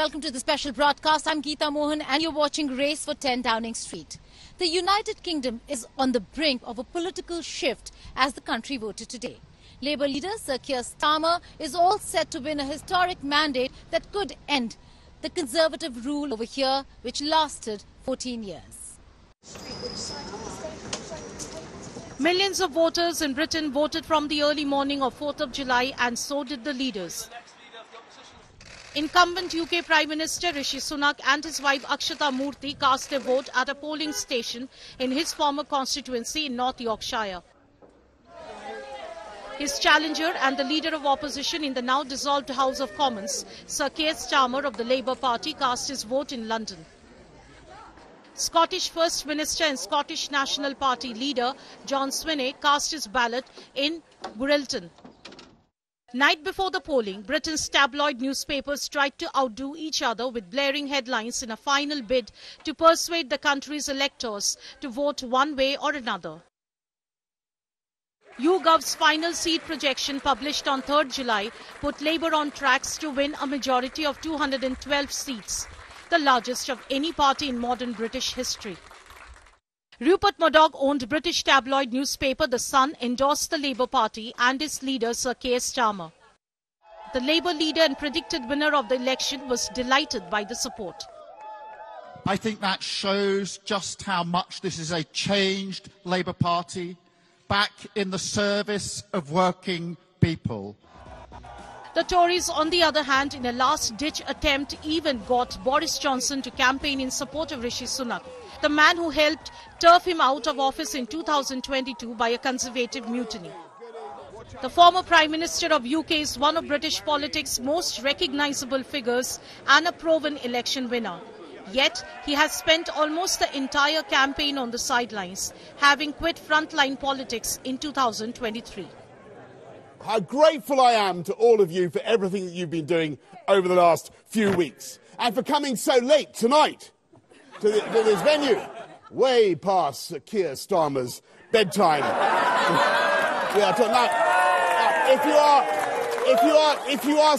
welcome to the special broadcast. I'm Geeta Mohan and you're watching Race for 10 Downing Street. The United Kingdom is on the brink of a political shift as the country voted today. Labour leader Sir Keir Starmer is all set to win a historic mandate that could end the Conservative rule over here, which lasted 14 years. Millions of voters in Britain voted from the early morning of 4th of July, and so did the leaders. Incumbent UK Prime Minister Rishi Sunak and his wife Akshata Murthy cast their vote at a polling station in his former constituency in North Yorkshire. His challenger and the leader of opposition in the now dissolved House of Commons, Sir Keir Starmer of the Labour Party, cast his vote in London. Scottish First Minister and Scottish National Party leader John Swinney cast his ballot in Burlington. Night before the polling, Britain's tabloid newspapers tried to outdo each other with blaring headlines in a final bid to persuade the country's electors to vote one way or another. YouGov's final seat projection published on 3rd July put Labour on tracks to win a majority of 212 seats, the largest of any party in modern British history. Rupert Murdoch-owned British tabloid newspaper The Sun endorsed the Labour Party and its leader Sir Keir Starmer. The Labour leader and predicted winner of the election was delighted by the support. I think that shows just how much this is a changed Labour Party, back in the service of working people. The Tories, on the other hand, in a last-ditch attempt, even got Boris Johnson to campaign in support of Rishi Sunak, the man who helped turf him out of office in 2022 by a Conservative mutiny. The former Prime Minister of UK is one of British politics' most recognisable figures and a proven election winner. Yet, he has spent almost the entire campaign on the sidelines, having quit frontline politics in 2023. How grateful I am to all of you for everything that you've been doing over the last few weeks, and for coming so late tonight to this venue, way past Keir Starmer's bedtime. If you are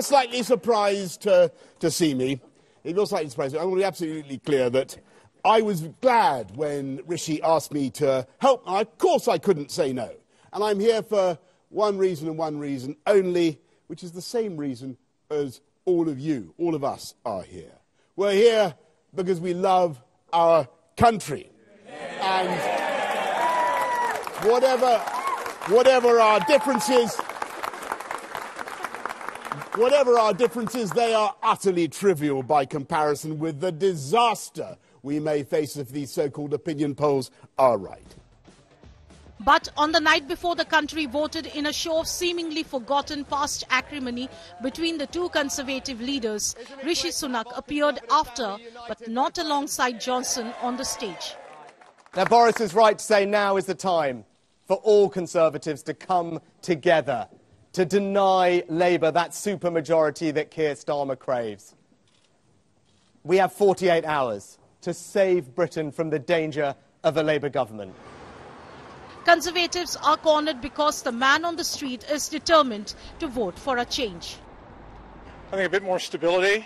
slightly surprised to see me, if you're slightly surprised, I want to be absolutely clear that I was glad when Rishi asked me to help. Of course, I couldn't say no, and I'm here for one reason and one reason only, which is the same reason as all of you, all of us are here. We're here because we love our country. And whatever our differences, they are utterly trivial by comparison with the disaster we may face if these so-called opinion polls are right. But on the night before the country voted, in a show of seemingly forgotten past acrimony between the two Conservative leaders, Rishi Sunak appeared after, but not alongside Johnson on the stage. Now, Boris is right to say now is the time for all Conservatives to come together to deny Labour that supermajority that Keir Starmer craves. We have 48 hours to save Britain from the danger of a Labour government. Conservatives are cornered because the man on the street is determined to vote for a change. I think a bit more stability,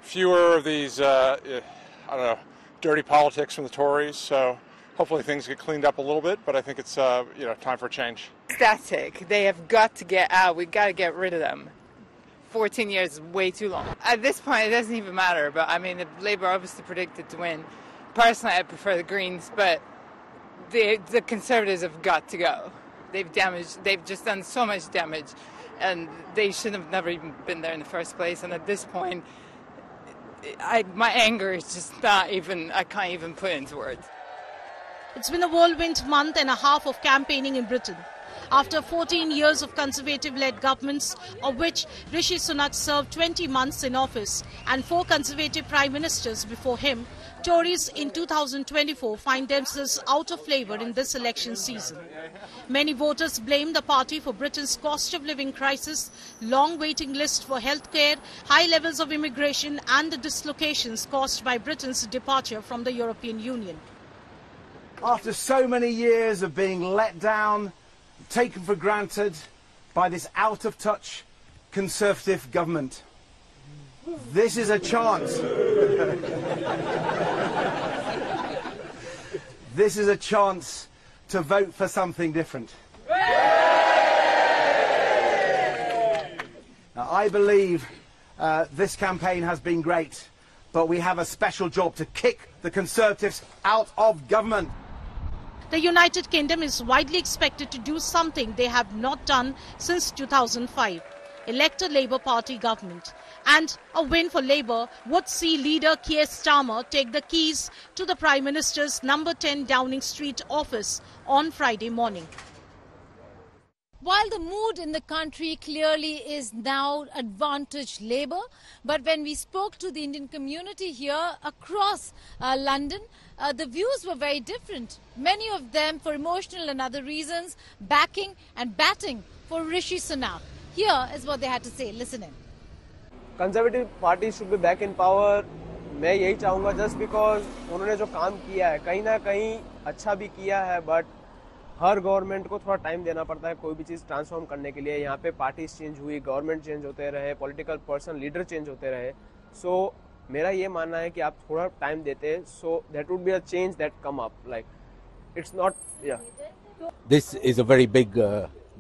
fewer of these, dirty politics from the Tories. So hopefully things get cleaned up a little bit. But I think it's, time for a change. Static. They have got to get out. We've got to get rid of them. 14 years is way too long. At this point, it doesn't even matter. But I mean, Labour obviously predicted to win. Personally, I prefer the Greens, but the Conservatives have got to go. They've just done so much damage, and they should have never even been there in the first place. And at this point, my anger is just not even, I can't even put it into words. It's been a whirlwind month and a half of campaigning in Britain. After 14 years of Conservative-led governments, of which Rishi Sunak served 20 months in office and 4 Conservative Prime Ministers before him, Tories in 2024 find themselves out of favour in this election season. Many voters blame the party for Britain's cost of living crisis, long waiting list for healthcare, high levels of immigration and the dislocations caused by Britain's departure from the European Union. After so many years of being let down, taken for granted by this out-of-touch Conservative government. This is a chance. This is a chance to vote for something different. Now, I believe this campaign has been great, but we have a special job to kick the Conservatives out of government. The United Kingdom is widely expected to do something they have not done since 2005. Elect a Labour Party government. And a win for Labour would see leader Keir Starmer take the keys to the Prime Minister's number 10 Downing Street office on Friday morning. While the mood in the country clearly is now advantage Labour, but when we spoke to the Indian community here across London, the views were very different. Many of them, for emotional and other reasons, backing and batting for Rishi Sunak. Here is what they had to say. Listen in. Conservative party should be back in power. मैं यही चाहूँगा just because उन्होंने जो काम किया है कहीं ना कहीं अच्छा भी किया है, but हर गवर्नमेंट को थोड़ा टाइम देना पड़ता है कोई भी चीज़ ट्रांसफॉर्म करने के लिए. यहाँ पे पार्टीज चेंज हुई, गवर्नमेंट चेंज होते रहे, पॉलिटिकल पर्सन लीडर चेंज होते रहे. सो मेरा ये मानना है कि आप थोड़ा टाइम देते, so that would be a change that come up. Like it's not This is a very big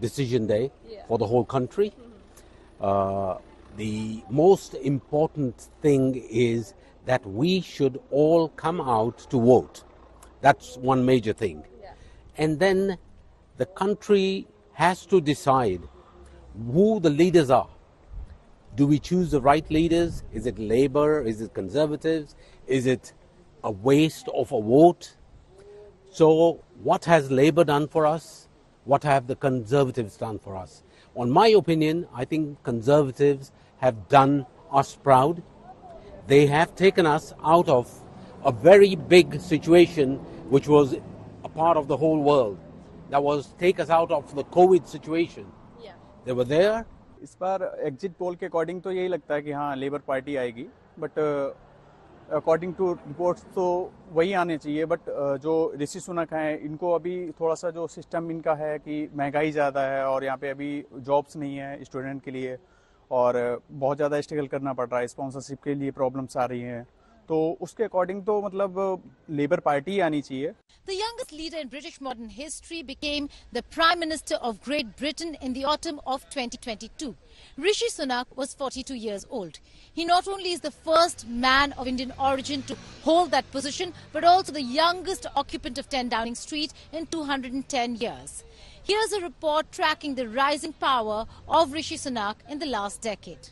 decision day for the whole country. The most important thing is that we should all come out to vote. That's one major thing. And then the country has to decide who the leaders are. Do we choose the right leaders? Is it Labour? Is it Conservatives? Is it a waste of a vote? So what has Labour done for us? What have the Conservatives done for us? On my opinion, I think Conservatives have done us proud. They have taken us out of a very big situation which was a part of the whole world. That was take us out of the COVID situation. Yeah. They were there. इस बार exit poll के according तो यही लगता है कि हाँ labour party आएगी, but according to reports तो वही आने चाहिए. बट जो ऋषि सुनक हैं इनको अभी थोड़ा सा जो सिस्टम इनका है कि महंगाई ज़्यादा है और यहाँ पे अभी जॉब्स नहीं है स्टूडेंट के लिए और बहुत ज़्यादा स्ट्रगल करना पड़ रहा है, स्पॉन्सरशिप के लिए प्रॉब्लम्स आ रही हैं, तो उसके अकॉर्डिंग तो मतलब लेबर पार्टी आनी चाहिए. The youngest leader in British modern history became the Prime Minister of Great Britain in the autumn of 2022. Rishi Sunak was 42 years old. He not only is the first man of Indian origin to hold that position, but also the youngest occupant of 10 Downing Street in 210 years. Here's a report tracking the rising power of Rishi Sunak in the last decade.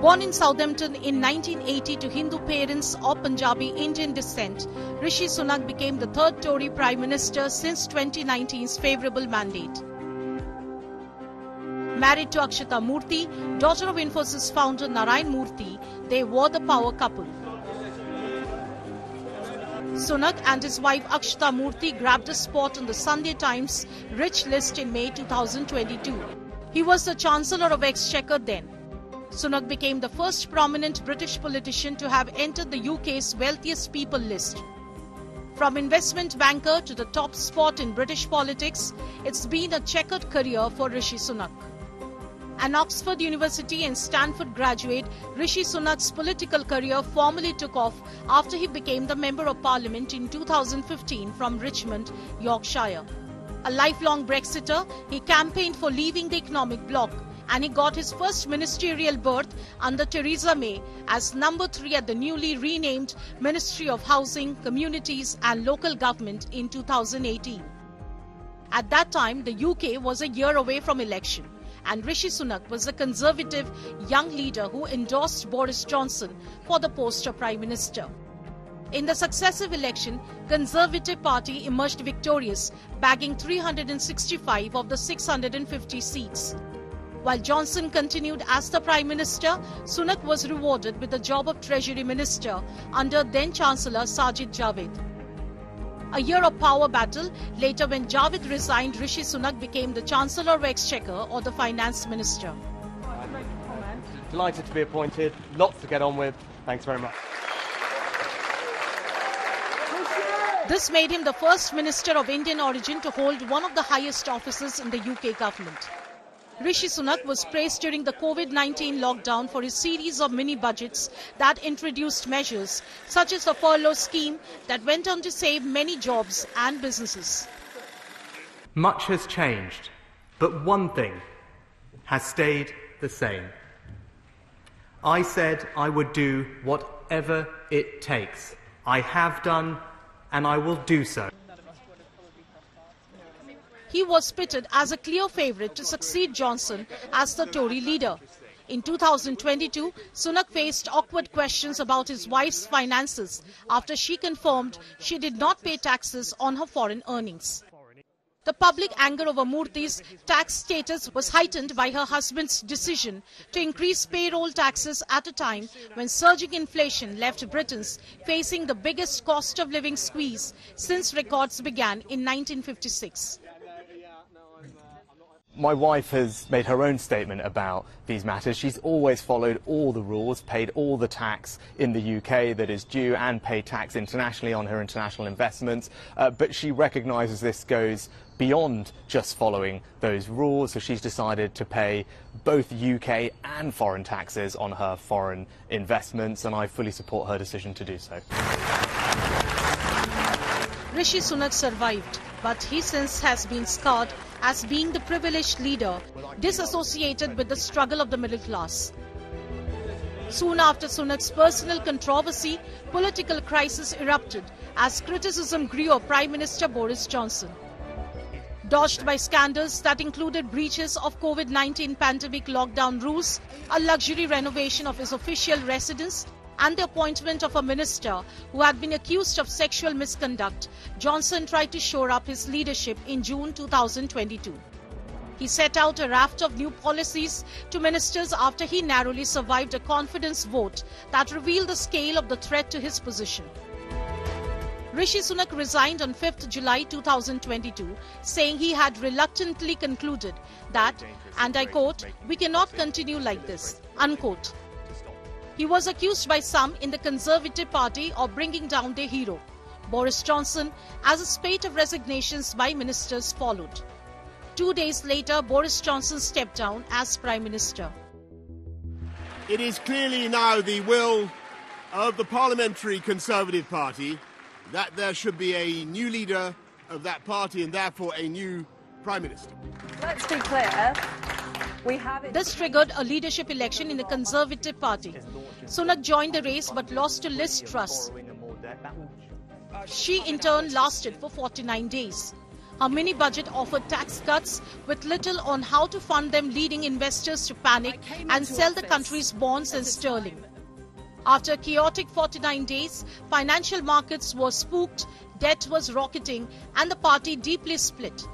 Born in Southampton in 1980 to Hindu parents of Punjabi Indian descent, Rishi Sunak became the third Tory Prime Minister since 2019's favourable mandate. Married to Akshita Murthy, daughter of Infosys founder Narayan Murthy, they were the power couple. Sunak and his wife Akshita Murthy grabbed a spot on the Sunday Times rich list in May 2022. He was the Chancellor of Exchequer then. Sunak became the first prominent British politician to have entered the UK's wealthiest people list. From investment banker to the top spot in British politics, it's been a checkered career for Rishi Sunak. An Oxford University and Stanford graduate, Rishi Sunak's political career formally took off after he became the Member of Parliament in 2015 from Richmond, Yorkshire. A lifelong Brexiter, he campaigned for leaving the economic bloc, and he got his first ministerial berth under Theresa May as number 3 at the newly renamed Ministry of Housing, Communities and Local Government in 2018. At that time, the UK was a year away from election, and Rishi Sunak was a conservative young leader who endorsed Boris Johnson for the post of Prime Minister. In the successive election, Conservative Party emerged victorious, bagging 365 of the 650 seats. While Johnson continued as the Prime Minister, Sunak was rewarded with the job of Treasury Minister under then-Chancellor Sajid Javid. A year of power battle, later when Javid resigned, Rishi Sunak became the Chancellor of Exchequer or the Finance Minister. Delighted to be appointed, lots to get on with. Thanks very much. This made him the first minister of Indian origin to hold one of the highest offices in the UK government. Rishi Sunak was praised during the COVID-19 lockdown for his series of mini-budgets that introduced measures such as the furlough scheme that went on to save many jobs and businesses. Much has changed, but one thing has stayed the same. I said I would do whatever it takes. I have done, and I will do so. He was pitted as a clear favourite to succeed Johnson as the Tory leader. In 2022, Sunak faced awkward questions about his wife's finances after she confirmed she did not pay taxes on her foreign earnings. The public anger over Murthy's tax status was heightened by her husband's decision to increase payroll taxes at a time when surging inflation left Britons facing the biggest cost of living squeeze since records began in 1956. My wife has made her own statement about these matters. She's always followed all the rules, paid all the tax in the UK that is due, and paid tax internationally on her international investments. But she recognises this goes beyond just following those rules, so she's decided to pay both UK and foreign taxes on her foreign investments, and I fully support her decision to do so. Rishi Sunak survived, but he since has been scarred as being the privileged leader, disassociated with the struggle of the middle class. Soon after Sunak's personal controversy, political crisis erupted as criticism grew of Prime Minister Boris Johnson. Dogged by scandals that included breaches of COVID-19 pandemic lockdown rules, a luxury renovation of his official residence, and the appointment of a minister who had been accused of sexual misconduct, Johnson tried to shore up his leadership in June 2022. He set out a raft of new policies to ministers after he narrowly survived a confidence vote that revealed the scale of the threat to his position. Rishi Sunak resigned on 5th July 2022, saying he had reluctantly concluded that, and I quote, "We cannot continue like this," unquote. He was accused by some in the Conservative Party of bringing down their hero, Boris Johnson, as a spate of resignations by ministers followed. 2 days later, Boris Johnson stepped down as Prime Minister. It is clearly now the will of the Parliamentary Conservative Party that there should be a new leader of that party and therefore a new Prime Minister. Let's be clear. This triggered a leadership election in the Conservative Party. Sunak joined the race but lost to Liz Truss. She in turn lasted for 49 days. Her mini-budget offered tax cuts with little on how to fund them, leading investors to panic and sell the country's bonds in sterling. After a chaotic 49 days, financial markets were spooked, debt was rocketing, and the party deeply split.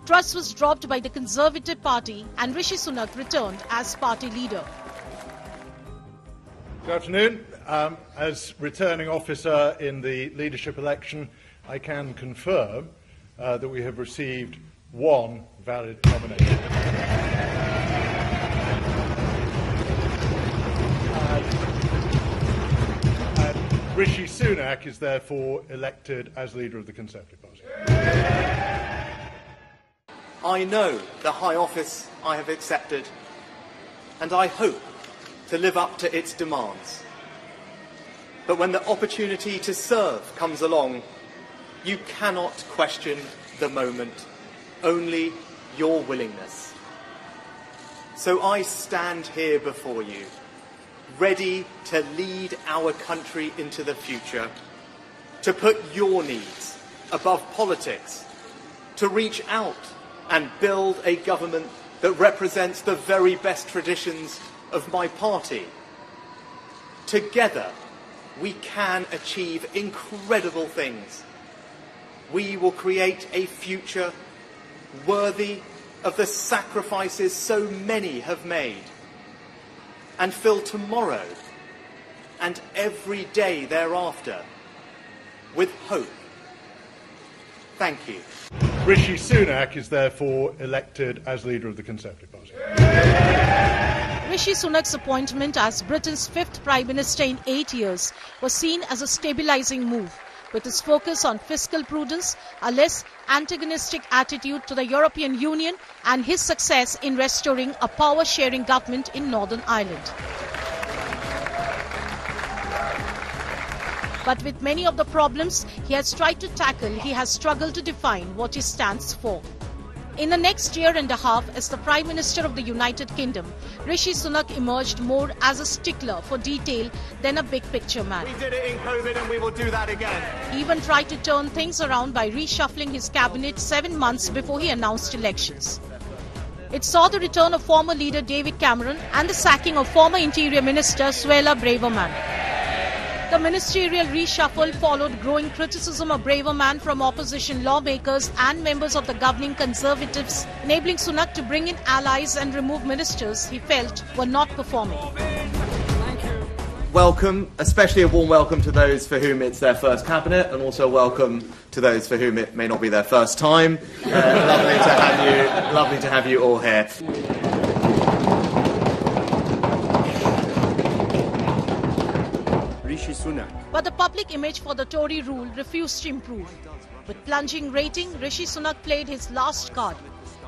Truss was dropped by the Conservative Party and Rishi Sunak returned as party leader. Good afternoon. As returning officer in the leadership election, I can confirm that we have received one valid nomination. Rishi Sunak is therefore elected as leader of the Conservative Party. I know the high office I have accepted, and I hope to live up to its demands. But when the opportunity to serve comes along, you cannot question the moment, only your willingness. So I stand here before you, ready to lead our country into the future, to put your needs above politics, to reach out and build a government that represents the very best traditions of my party. Together, we can achieve incredible things. We will create a future worthy of the sacrifices so many have made, and fill tomorrow and every day thereafter with hope. Thank you. Rishi Sunak is therefore elected as leader of the Conservative Party. Rishi Sunak's appointment as Britain's 5th Prime Minister in 8 years was seen as a stabilising move, with its focus on fiscal prudence, a less antagonistic attitude to the European Union, and his success in restoring a power-sharing government in Northern Ireland. But with many of the problems he has tried to tackle, he has struggled to define what he stands for. In the next year and a half as the Prime Minister of the United Kingdom, Rishi Sunak emerged more as a stickler for detail than a big-picture man. We did it in COVID and we will do that again. He even tried to turn things around by reshuffling his cabinet 7 months before he announced elections. It saw the return of former leader David Cameron and the sacking of former Interior Minister Suella Braverman. The ministerial reshuffle followed growing criticism of Braverman from opposition lawmakers and members of the governing Conservatives, enabling Sunak to bring in allies and remove ministers he felt were not performing. Welcome, especially a warm welcome to those for whom it's their first cabinet, and also welcome to those for whom it may not be their first time. Lovely to have you all here. Rishi Sunak. But the public image for the Tory rule refused to improve. With plunging rating, Rishi Sunak played his last card.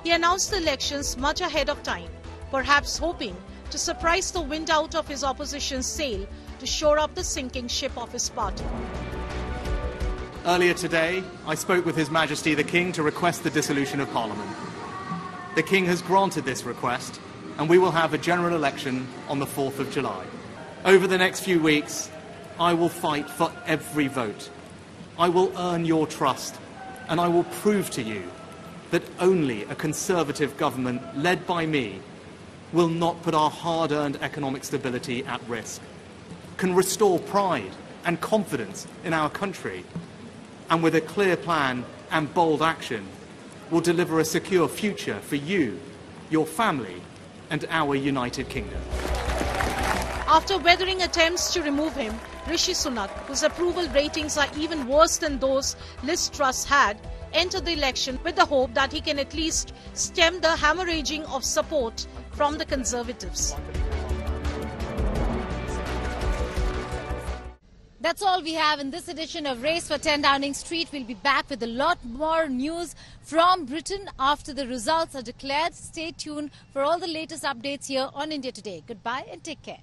He announced the elections much ahead of time, perhaps hoping to surprise the wind out of his opposition's sail to shore up the sinking ship of his party. Earlier today, I spoke with His Majesty the King to request the dissolution of Parliament. The King has granted this request, and we will have a general election on the 4th of July. Over the next few weeks, I will fight for every vote. I will earn your trust, and I will prove to you that only a Conservative government led by me will not put our hard-earned economic stability at risk, can restore pride and confidence in our country, and with a clear plan and bold action will deliver a secure future for you, your family, and our United Kingdom. After weathering attempts to remove him, Rishi Sunak, whose approval ratings are even worse than those Liz Truss had, entered the election with the hope that he can at least stem the hemorrhaging of support from the Conservatives. That's all we have in this edition of Race for 10 Downing Street. We'll be back with a lot more news from Britain after the results are declared. Stay tuned for all the latest updates here on India Today. Goodbye and take care.